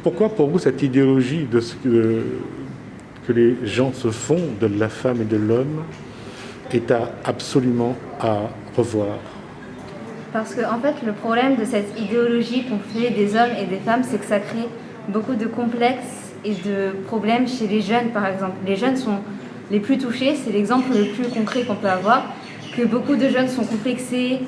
Pourquoi pour vous cette idéologie de ce que les gens se font de la femme et de l'homme est absolument à revoir? Parce que en fait, le problème de cette idéologie qu'on fait des hommes et des femmes, c'est que ça crée beaucoup de complexes et de problèmes chez les jeunes, par exemple. Les jeunes sont les plus touchés, c'est l'exemple le plus concret qu'on peut avoir, que beaucoup de jeunes sont complexés,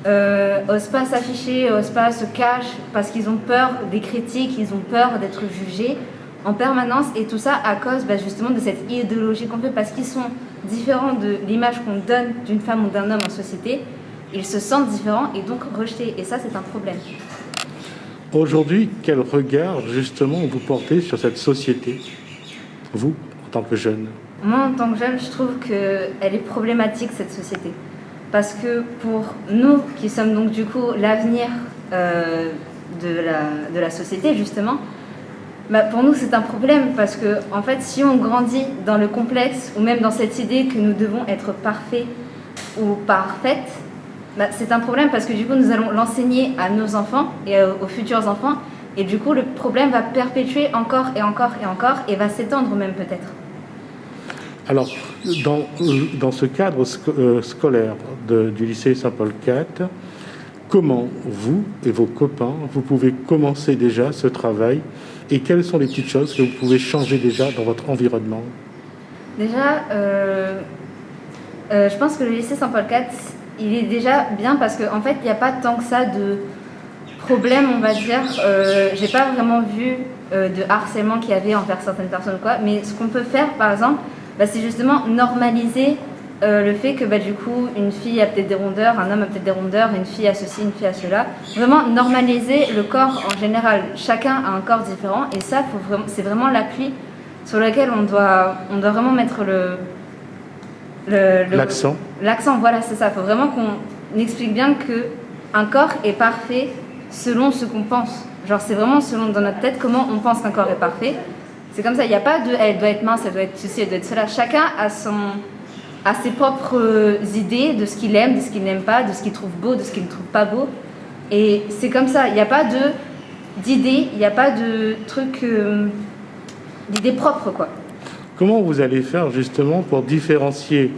osent pas s'afficher, osent pas se cacher, parce qu'ils ont peur des critiques, ils ont peur d'être jugés en permanence, et tout ça à cause justement de cette idéologie qu'on fait, parce qu'ils sont différents de l'image qu'on donne d'une femme ou d'un homme en société. Ils se sentent différents et donc rejetés. Et ça, c'est un problème. Aujourd'hui, quel regard, justement, vous portez sur cette société, vous, en tant que jeune? Moi, en tant que jeune, je trouve qu'elle est problématique, cette société. Parce que pour nous, qui sommes donc du coup l'avenir de la société, justement, pour nous, c'est un problème. Parce que, en fait, si on grandit dans le complexe, ou même dans cette idée que nous devons être parfaits ou parfaites, c'est un problème parce que du coup nous allons l'enseigner à nos enfants et aux futurs enfants, et du coup le problème va perpétuer encore et encore et encore et va s'étendre même peut-être. Alors dans ce cadre scolaire du lycée Saint-Paul IV, comment vous et vos copains vous pouvez commencer déjà ce travail, et quelles sont les petites choses que vous pouvez changer déjà dans votre environnement? Déjà je pense que le lycée Saint-Paul IV, il est déjà bien parce qu'en fait, il n'y a pas tant que ça de problèmes, on va dire. J'ai pas vraiment vu de harcèlement qu'il y avait envers certaines personnes, quoi. Mais ce qu'on peut faire, par exemple, c'est justement normaliser le fait que du coup, une fille a peut-être des rondeurs, un homme a peut-être des rondeurs, une fille a ceci, une fille a cela. Vraiment normaliser le corps en général. Chacun a un corps différent, et ça, c'est vraiment l'appui sur lequel on doit vraiment mettre l'accent. L'accent, voilà, c'est ça. Il faut vraiment qu'on explique bien qu'un corps est parfait selon ce qu'on pense. Genre, c'est vraiment selon dans notre tête comment on pense qu'un corps est parfait. C'est comme ça, il n'y a pas de elle doit être mince, elle doit être ceci, elle doit être cela. Chacun a ses propres idées de ce qu'il aime, de ce qu'il n'aime pas, de ce qu'il trouve beau, de ce qu'il ne trouve pas beau. Et c'est comme ça, il n'y a pas d'idées, il n'y a pas de trucs, d'idées propres, quoi. Comment vous allez faire justement pour différencier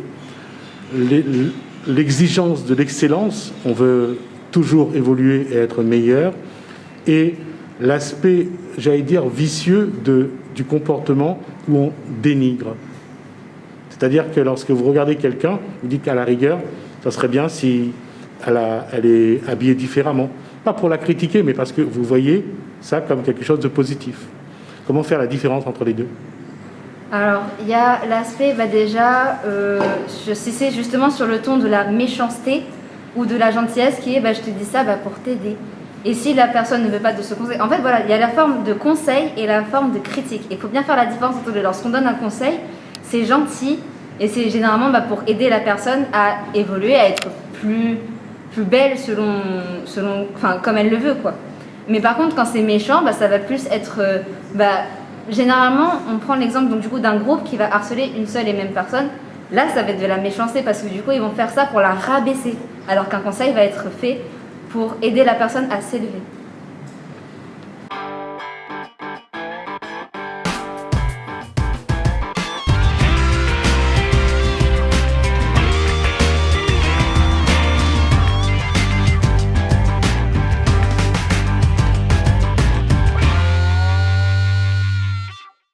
l'exigence de l'excellence, on veut toujours évoluer et être meilleur, et l'aspect, j'allais dire, vicieux du comportement où on dénigre? C'est-à-dire que lorsque vous regardez quelqu'un, vous dites qu'à la rigueur, ça serait bien si elle est habillée différemment. Pas pour la critiquer, mais parce que vous voyez ça comme quelque chose de positif. Comment faire la différence entre les deux? Alors, il y a l'aspect, déjà, si c'est justement sur le ton de la méchanceté ou de la gentillesse qui est, je te dis ça pour t'aider. Et si la personne ne veut pas de ce conseil, en fait, voilà, il y a la forme de conseil et la forme de critique. Il faut bien faire la différence entre les deux. Lorsqu'on donne un conseil, c'est gentil et c'est généralement pour aider la personne à évoluer, à être plus belle selon comme elle le veut, quoi. Mais par contre, quand c'est méchant, ça va plus être... généralement, on prend l'exemple donc, du coup, d'un groupe qui va harceler une seule et même personne. Là, ça va être de la méchanceté parce que du coup, ils vont faire ça pour la rabaisser. Alors qu'un conseil va être fait pour aider la personne à s'élever.